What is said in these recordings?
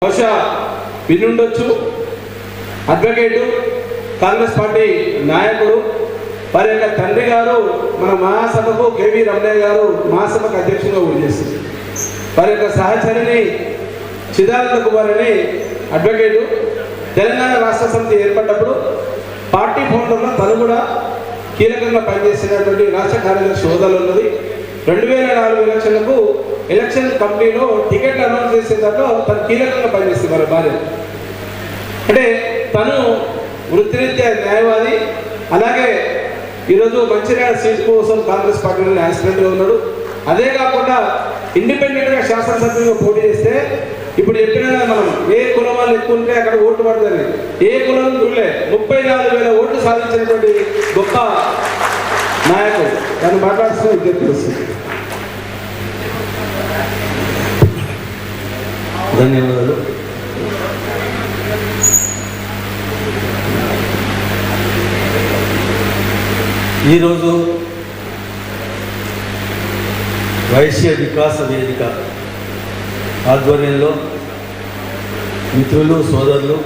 బహుశా వినుండొచ్చు. Advocate, Congress party నాయకుడు, వారి యొక్క తండ్రి గారు మన మహాసభకు కేవీ రమణయ్య గారు మహాసభకు అధ్యక్షులుగా పనిచేస్తుంది. వారి యొక్క సహచరిని చిదానంద కుమార్ అని అడ్వకేటు. తెలంగాణ రాష్ట్ర సమితి ఏర్పడ్డప్పుడు పార్టీ ఫౌండర్లో తను కూడా కీలకంగా పనిచేసినటువంటి రాష్ట్ర కార్యదర్శి హోదాలో ఉన్నది. 2004 ఎలక్షన్లకు ఎలక్షన్ కమిటీలో టికెట్లు అనౌన్స్ చేసే దాంట్లో తను కీలకంగా పనిచేస్తుంది. వారి భార్య అంటే తను వృత్తిరీత్యా న్యాయవాది. అలాగే ఈరోజు మంచిర్యాల సీట్ కోసం కాంగ్రెస్ పార్టీలో యాస్పిరెంట్గా ఉన్నాడు. అదే కాకుండా ఇండిపెండెంట్గా శాసనసభ్యులుగా పోటీ చేస్తే ఇప్పుడు చెప్పినా మనం ఏ కులం వాళ్ళు ఎక్కువ ఉంటే అక్కడ ఓట్లు పడుతుంది. ఏ కులం చూడలే 34,000 ఓట్లు సాధించినటువంటి గొప్ప నాయకుడు. దాన్ని మాట్లాడుతూ విజ్ఞప్తి వస్తుంది. ధన్యవాదాలు. ఈరోజు వైశ్య వికాస వేదిక ఆధ్వర్యంలో మిత్రులు, సోదరులు,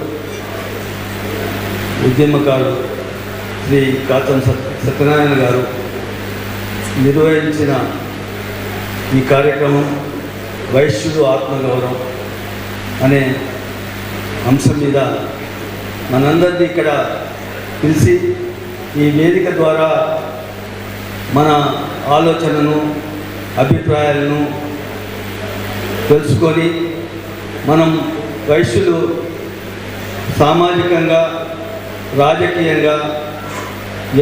ఉద్యమకారులు శ్రీ కాతం సత్యనారాయణ గారు నిర్వహించిన ఈ కార్యక్రమం వైశ్యుడు ఆత్మగౌరవం అనే అంశం మీద మనందరినీ ఇక్కడ పిలిచి ఈ వేదిక ద్వారా మన ఆలోచనను, అభిప్రాయాలను తెలుసుకొని మనం వైశ్యులు సామాజికంగా, రాజకీయంగా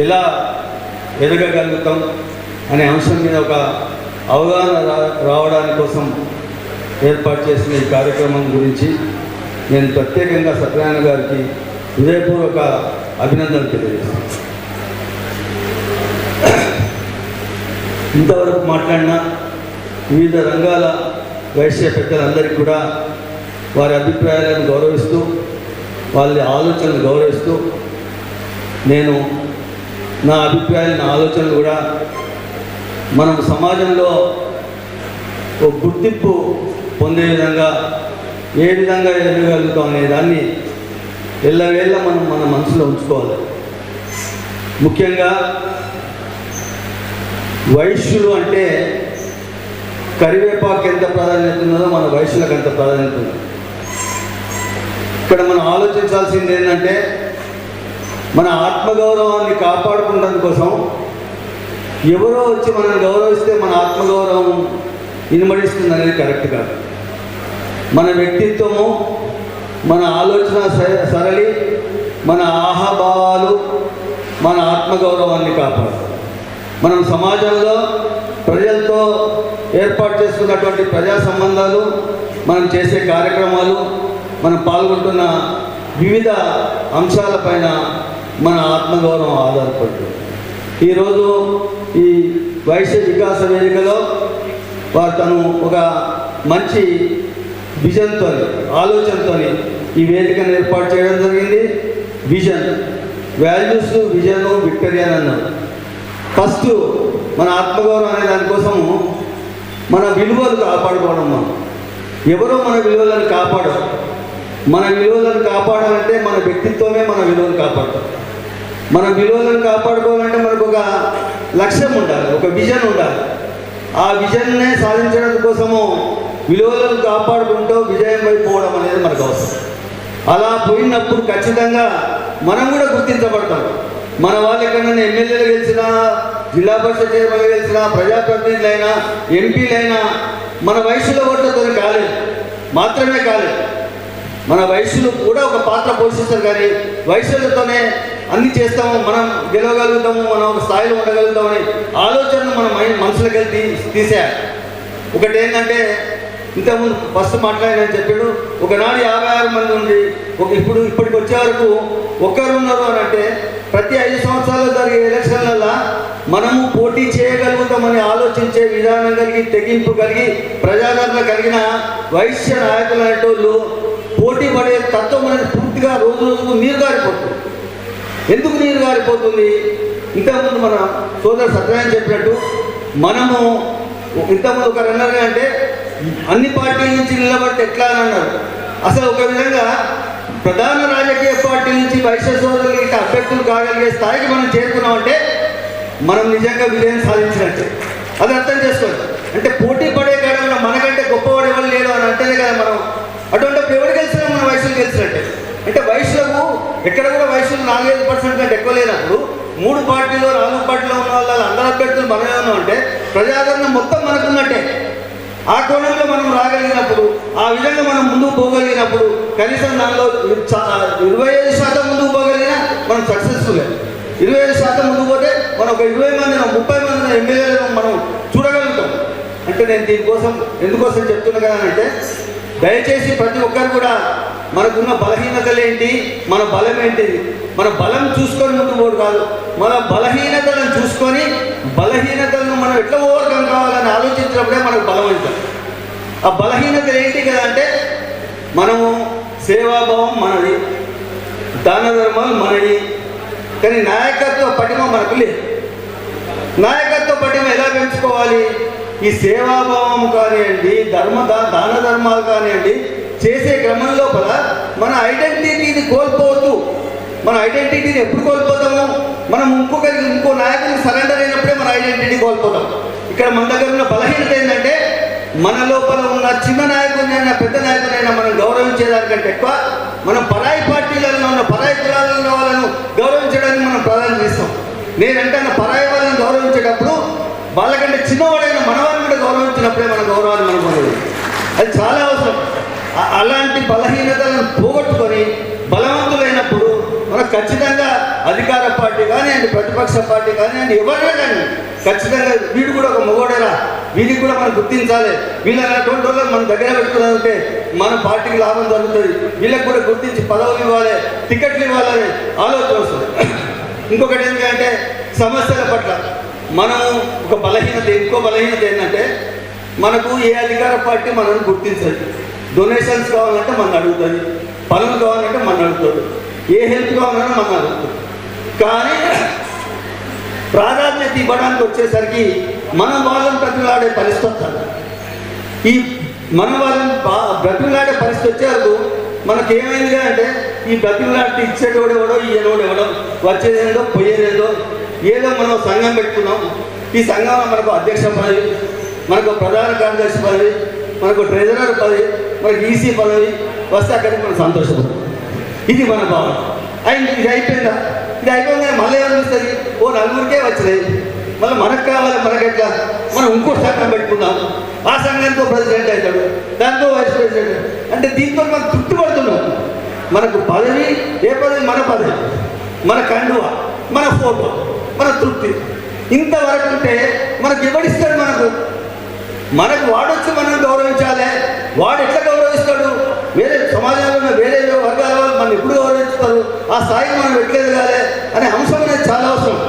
ఎలా ఎదగగలుగుతాం అనే అంశం మీద ఒక అవగాహన రావడానికి కోసం ఏర్పాటు చేసిన ఈ కార్యక్రమం గురించి నేను ప్రత్యేకంగా సత్యనారాయణ గారికి హృదయపూర్వక అభినందనలు తెలియజేస్తాను. ఇంతవరకు మాట్లాడిన వివిధ రంగాల వైశ్య పెద్దలందరికీ కూడా వారి అభిప్రాయాలను గౌరవిస్తూ, వాళ్ళ ఆలోచనలు గౌరవిస్తూ, నేను నా అభిప్రాయాలు, నా ఆలోచనలు కూడా మనం సమాజంలో ఒక గుర్తింపు పొందే విధంగా ఏ విధంగా ఎదగలుగుతాం అనే దాన్ని ఎల్లవేళ మనం మన మనసులో ఉంచుకోవాలి. ముఖ్యంగా వైశ్యులు అంటే కరివేపాకు ఎంత ప్రాధాన్యత ఉన్నదో మన వైశ్యులకు ఎంత ప్రాధాన్యత ఉన్నదో. ఇక్కడ మనం ఆలోచించాల్సింది ఏంటంటే మన ఆత్మగౌరవాన్ని కాపాడుకోవడం కోసం ఎవరో వచ్చి మనల్ని గౌరవిస్తే మన ఆత్మగౌరవం ఇనుమడిస్తుంది అనేది కరెక్ట్ కాదు. మన వ్యక్తిత్వము, మన ఆలోచన సరళి, మన ఆహాభావాలు మన ఆత్మగౌరవాన్ని కాపాడుతాయి. మనం సమాజంలో ప్రజలతో ఏర్పాటు చేసుకున్నటువంటి ప్రజా సంబంధాలు, మనం చేసే కార్యక్రమాలు, మనం పాల్గొంటున్న వివిధ అంశాలపైన మన ఆత్మగౌరవం ఆధారపడుతుంది. ఈరోజు ఈ వైశ్య వికాస వేదికలో వారు తను ఒక మంచి విజన్తో, ఆలోచనతో ఈ వేదికను ఏర్పాటు చేయడం జరిగింది. విజన్, వాల్యూస్, విజన్, విక్టరీ అని అన్నారు. ఫస్ట్ మన ఆత్మగౌరవం అనే దానికోసము మన విలువలు కాపాడుకోవడం. మనం ఎవరో మన విలువలను కాపాడరు. మన విలువలను కాపాడాలంటే మన వ్యక్తిత్వమే మన విలువలు కాపాడుతాం. మన విలువలను కాపాడుకోవాలంటే మనకు ఒక లక్ష్యం ఉండాలి, ఒక విజన్ ఉండాలి. ఆ విజన్నే సాధించడం కోసము విలువలను కాపాడుకుంటూ విజయం వైపు పోవడం అనేది మనకు అవసరం. అలా పోయినప్పుడు ఖచ్చితంగా మనం కూడా గుర్తించబడతాం. మన వాళ్ళు ఎక్కడైనా ఎమ్మెల్యేలు గెలిచినా, జిల్లా పరిషత్ చైర్మన్లు గెలిచినా, ప్రజాప్రతినిధులైనా, ఎంపీలైనా మన వయసులో ఓట్లతో మాత్రమే కాలేదు, మన వయసులు కూడా ఒక పాత్ర పోషిస్తారు. కానీ వయసులతోనే అన్ని చేస్తాము, మనం గెలవగలుగుతాము, మనం ఒక స్థాయిలో ఉండగలుగుతామని ఆలోచనను మన మనసులోకి వెళ్ళి తీసేయాలి. ఒకటి ఏంటంటే ఇంతకుముందు ఫస్ట్ మాట్లాడినని చెప్పాడు, ఒకనాడు 56 మంది ఉండి ఇప్పటికి వచ్చే వరకు ఒక్కరు ఉన్నారు అని అంటే ప్రతి 5 సంవత్సరాల్లో జరిగే ఎలక్షన్లలో మనము పోటీ చేయగలుగుతామని ఆలోచించే విధానం కలిగి, తెగింపు కలిగి, ప్రజాదరణ కలిగిన వైశ్య నాయకులు అనేటోళ్ళు పోటీ పడే తత్వం అనేది పూర్తిగా రోజు రోజుకు నీరు గారిపోతుంది. ఎందుకు నీరు గారిపోతుంది? ఇంతకుముందు మన సోదరు సత్యనారాయణ చెప్పినట్టు మనము ఇంతకుముందు ఒకరు అన్నారు అంటే అన్ని పార్టీల నుంచి నిలబడితే ఎట్లా అని అన్నారు. అసలు ఒక విధంగా ప్రధాన రాజకీయ పార్టీ నుంచి వైశ్య సోదరులకి అభ్యర్థులు కాగలిగే స్థాయికి మనం చేరుకున్నామంటే మనం నిజంగా విజయం సాధించినట్టే. అది అర్థం చేసుకోవాలి. అంటే పోటీ పడే కాలంలో మనకంటే గొప్పవాడు ఎవరు లేడు అని అంటేనే కదా మనం. అటువంటిప్పుడు ఎవరు గెలిచినా మనం వయసులు గెలిచినట్టే. అంటే వయసులకు ఎక్కడ కూడా వయసులు 4-5% కంటే ఎక్కువ లేనప్పుడు 3 పార్టీలో 4 పార్టీలో ఉన్న వాళ్ళు అందరు అభ్యర్థులు మనమే ఉన్నాం అంటే ప్రజాదరణ మొత్తం మనకున్నట్టే. ఆ కోణంలో మనం రాగలిగినప్పుడు, ఆ విధంగా మనం ముందుకు పోగలిగినప్పుడు కనీసం దానిలో 25% ముందుకు పోగలిగినా మనం సక్సెస్ఫుల్. 25% ముందుకు పోతే మనం ఒక 20 మంది 30 మంది ఎమ్మెల్యేలను మనం చూడగలుగుతాం. అంటే నేను దీనికోసం ఎందుకోసం చెప్తున్నా కదా అంటే దయచేసి ప్రతి ఒక్కరు కూడా మనకున్న బలహీనతలు ఏంటి, మన బలం ఏంటి, మన బలం చూసుకొని ముందు పోడు కాదు, మన బలహీనతలను చూసుకొని బలహీనతలను మనం ఎట్లా ఓవర్కమ్ కావాలని ఆలోచించినప్పుడే మనకు బలం అవుతాం. ఆ బలహీనతలు ఏంటి కదా అంటే మనము సేవాభావం మనది, దాన ధర్మాలు మనది, కానీ నాయకత్వ పటిమ మనకు లేదు. నాయకత్వ పటిమ ఎలా పెంచుకోవాలి? ఈ సేవాభావం కానివ్వండి, దాన ధర్మాలు కానివ్వండి చేసే క్రమం లోపల మన ఐడెంటిటీని కోల్పోతూ, మన ఐడెంటిటీని ఎప్పుడు కోల్పోతాము? మనం ఇంకో నాయకుడికి సరెండర్ అయినప్పుడే మన ఐడెంటిటీ కోల్పోతాం. ఇక్కడ మన దగ్గర ఉన్న బలహీనత ఏంటంటే మన లోపల ఉన్న చిన్న నాయకుడినైనా పెద్ద నాయకుడినైనా మనం గౌరవించేదానికంటే ఎక్కువ మనం పరాయి పార్టీలలో ఉన్న పరాయి కులాలలో ఉన్న వాళ్ళను గౌరవించడానికి మనం ప్రాధాన్యత ఇస్తాం. నేనంటే పరాయి వాళ్ళని గౌరవించేటప్పుడు వాళ్ళకంటే చిన్నవాడైన మనవారిని కూడా గౌరవించినప్పుడే మన గౌరవాన్ని మనం పొందదు. అది చాలా అవసరం. అలాంటి బలహీనతలను పోగొట్టుకొని బలవంతులైనప్పుడు మనకు ఖచ్చితంగా అధికార పార్టీ కానివ్వండి, ప్రతిపక్ష పార్టీ కానివ్వండి, ఎవరైనా కానీ ఖచ్చితంగా వీడు కూడా ఒక మగోడేరా, వీడికి కూడా మనం గుర్తించాలి, వీళ్ళటువంటి వాళ్ళని మన దగ్గర పెట్టుకున్నారంటే మన పార్టీకి లాభం జరుగుతుంది, వీళ్ళకి కూడా గుర్తించి పదవులు ఇవ్వాలి, టికెట్లు ఇవ్వాలని ఆలోచన వస్తుంది. ఇంకొకటి ఏంటంటే సమస్యల పట్ల మనం ఇంకో బలహీనత ఏంటంటే మనకు ఏ అధికార పార్టీ మనల్ని గుర్తించదు. డొనేషన్స్ కావాలంటే మనం అడుగుతుంది, పనులు కావాలంటే మనం అడుగుతుంది, ఏ హెల్ప్ కావాలన్నా మనం అడుగుతుంది. కానీ ప్రాధాన్యత ఇవ్వడానికి వచ్చేసరికి మనం వాళ్ళని బ్రతులాడే పరిస్థితి వస్తుంది. ఈ మన వాళ్ళని బ్రతులాడే పరిస్థితి వచ్చేందుకు మనకేమైందిగా అంటే ఈ బ్రతులాంటి ఇచ్చేటోడు ఎవడో ఈయనోడు ఎవడో వచ్చేదేందో పోయేదేందో ఏదో మనం సంఘం పెట్టుకున్నాం. ఈ సంఘంలో మనకు అధ్యక్ష పదవి, మనకు ప్రధాన కార్యదర్శి పదవి, మనకు ట్రెజరర్ పదవి, మనకు ఈసీ పదవి వస్తే అక్కడికి మనం సంతోషపడతాం. ఇది మన భావన. అయింది, ఇది అయిపోయిందా? ఇది అయిపోయిందని మళ్ళీ ఏమనిపిస్తుంది? ఓ 4గురికే వచ్చినాయి, మళ్ళీ మనకు కావాలి, మనకెట్లా మనం ఇంకో సంఘం పెట్టుకుందాం, ఆ సంఘానికి ప్రెసిడెంట్ అవుతాడు, దాంతో వైస్ ప్రెసిడెంట్. అంటే దీంతో మనం తృప్తి పడుతున్నాం. మనకు పదవి, ఏ పదవి? మన పదవి, మన కండువ, మన ఫోటో, మన తృప్తి. ఇంతవరకు ఉంటే మనకు ఎవడిస్తాడు? మనకు వాడొచ్చి మనం గౌరవించాలి. వాడు ఎట్లా గౌరవిస్తాడు? వేరే సమాజంలో ఉన్న వేరే వర్గాల వాళ్ళు మనం ఎప్పుడు గౌరవిస్తారు? ఆ స్థాయికి మనం ఎట్లెదగాలి అనే అంశం అనేది చాలా అవసరం.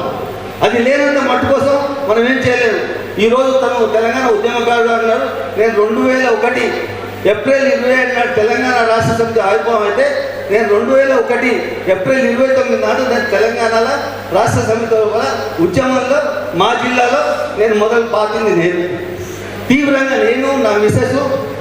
అది లేనంత మట్టు కోసం మనం ఏం చేయలేము. ఈరోజు తను తెలంగాణ ఉద్యమకారుడు అన్నారు. నేను 2001 ఏప్రిల్ 27 నాడు తెలంగాణ రాష్ట్ర సమితి ఆవిర్భావం అయితే నేను 2001 ఏప్రిల్ 29 నాడు నేను తెలంగాణలో రాష్ట్ర సమితి ఉద్యమంలో మా జిల్లాలో నేను మొదలు పాటింది. నేను తీవ్రంగా నేను నా మిసెస్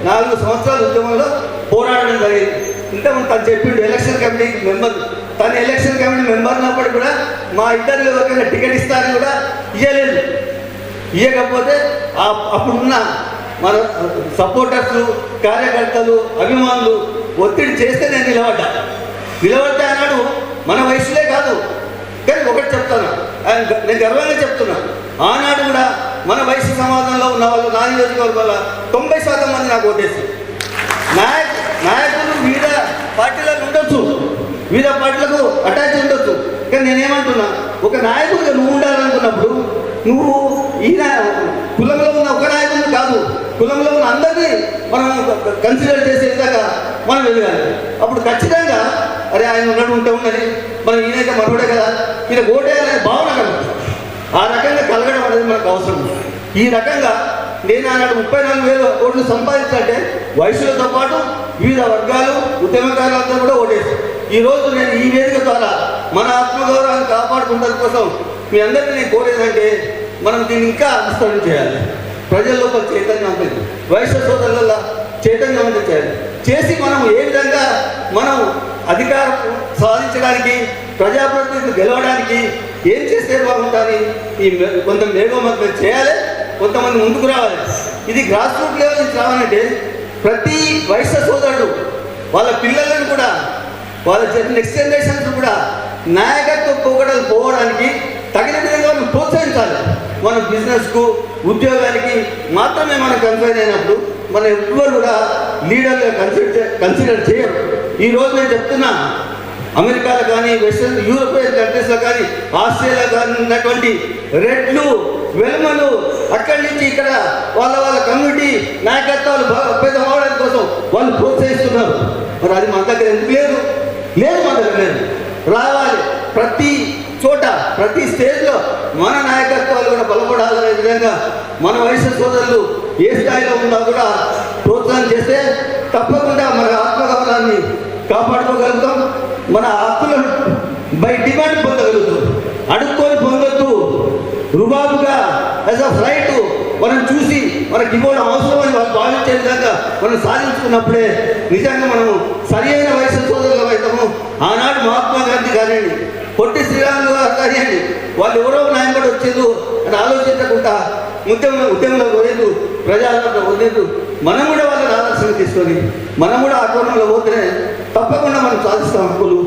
4 సంవత్సరాల ఉద్యమంలో పోరాడడం జరిగింది. ఇంతకుముందు తను చెప్పిండు ఎలక్షన్ కమిటీ మెంబర్, తను ఎలక్షన్ కమిటీ మెంబర్ ఉన్నప్పుడు కూడా మా ఇద్దరు ఎవరికైనా టికెట్ ఇస్తారని కూడా ఇవ్వలేదు. ఇవ్వకపోతే అప్పుడున్న మన సపోర్టర్స్, కార్యకర్తలు, అభిమానులు ఒత్తిడి చేస్తే నేను నిలబడితే అన్నాడు. మన వయసులే కాదు, కానీ ఒకటి చెప్తాను, నేను గర్వంగా చెప్తున్నా, ఆనాడు కూడా మన వయసు సమాజంలో ఉన్న వాళ్ళు నా నియోజకవర్గంలో 90% మంది నాకు ఓటేస్తారు. నాయకులు వివిధ పార్టీలకు ఉండొచ్చు, వివిధ పార్టీలకు అటాచ్ ఉండొచ్చు, కానీ నేనేమంటున్నా, ఒక నాయకుడిగా నువ్వు ఉండాలనుకున్నప్పుడు నువ్వు ఈయన కులంలో ఉన్న ఒక నాయకుడు కాదు, కులంలో ఉన్న అందరినీ మనం కన్సిడర్ చేసే విధంగా మనం ఎదగాలి. అప్పుడు ఖచ్చితంగా అరే ఆయన ఉన్నది, మనం ఈయనైతే మనోడే కదా, ఈయన ఓటేయాలనే భావన కలగదు. ఆ రకంగా కలగడం అనేది మనకు అవసరం. ఈ రకంగా నేను ఆనాడు 34,000 ఓట్లు సంపాదించాలంటే వయసులతో పాటు వివిధ వర్గాలు, ఉద్యమకారులంతా కూడా ఓటేస్తారు. ఈరోజు నేను ఈ వేదిక ద్వారా మన ఆత్మగౌరవాన్ని కాపాడుకోవడం కోసం మీ అందరినీ నేను కోరేదంటే మనం దీన్ని ఇంకా విస్తరణ చేయాలి. ప్రజల లోపల చైతన్యం ఉంటుంది. వయసు సోదరుల చైతన్యవంతం చేయాలి. చేసి మనం ఏ విధంగా మనం అధికారం సాధించడానికి, ప్రజాప్రతినిధులు గెలవడానికి ఏం చేస్తే బాగుంటుంది, కొంత మేఘోమతం చేయాలి, కొంతమంది ముందుకు రావాలి. ఇది గ్రాస్ రూట్ లెవెల్ నుంచి రావాలంటే ప్రతి వయసు సోదరుడు వాళ్ళ పిల్లలను కూడా, వాళ్ళ నెక్స్ట్ జనరేషన్స్ కూడా నాయకత్వ పోగడలు పోవడానికి తగిన విధంగా మనం ప్రోత్సహించాలి. మన బిజినెస్కు, ఉద్యోగానికి మాత్రమే మనం కన్ఫైన్ అయినప్పుడు మనం ఎవ్వరు కూడా లీడర్గా కన్సిడర్ చేయరు. ఈరోజు నేను చెప్తున్నా, అమెరికాలో కానీ, వెస్టర్న్ యూరోపియన్ కంట్రీస్లో కానీ, ఆస్ట్రేలియా కానీ ఉన్నటువంటి రెడ్లు, వెల్మలు అక్కడి నుంచి ఇక్కడ వాళ్ళ కమ్యూనిటీ నాయకత్వాలు పెద్ద అవడం కోసం వాళ్ళు ప్రోత్సహిస్తున్నారు. మరి అది మన దగ్గర ఎందుకు లేదు? మన దగ్గర లేదు. రావాలి. ప్రతి చోట, ప్రతి స్టేజ్లో మన నాయకత్వాలు కూడా బలపడాలనే విధంగా మన వయసు సోదరులు ఏ స్థాయిలో ఉన్నా కూడా ప్రోత్సాహం చేస్తే తప్పకుండా మన ఆత్మగౌరవాన్ని కాపాడుకోగలుగుతాం. మన హక్కులను బై డిమాండ్ పొందగలుగుతాం. అడుక్కొని పొందొద్దు. రుబాబుగా యాజ్ అ రైట్ మనం చూసి మనకి ఇవ్వడం అవసరం అని వాళ్ళు భావించే విధంగా మనం సాధించుకున్నప్పుడే నిజంగా మనము సరి అయిన వయసు సోదరులు అవుతాము. ఆనాడు మహాత్మా గాంధీ కానివ్వండి, పొట్టి శ్రీరాములు గారు కానివ్వండి, వాళ్ళు ఎవరో నాయకుడు వచ్చేది అని ఆలోచించకుండా ఉద్యమంలో పోలేదు, ప్రజారంలో పోలేదు. మనం కూడా వాళ్ళని ఆదర్శంగా తీసుకొని మనం కూడా ఆ కోణంలో పోతేనే తప్పకుండా మనం సాధిస్తాం హక్కులు.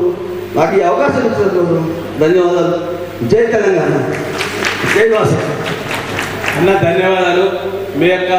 నాకు ఈ అవకాశం ఇచ్చినందుకు ధన్యవాదాలు. జై తెలంగాణ, జై వాసు. అన్న ధన్యవాదాలు. మీ యొక్క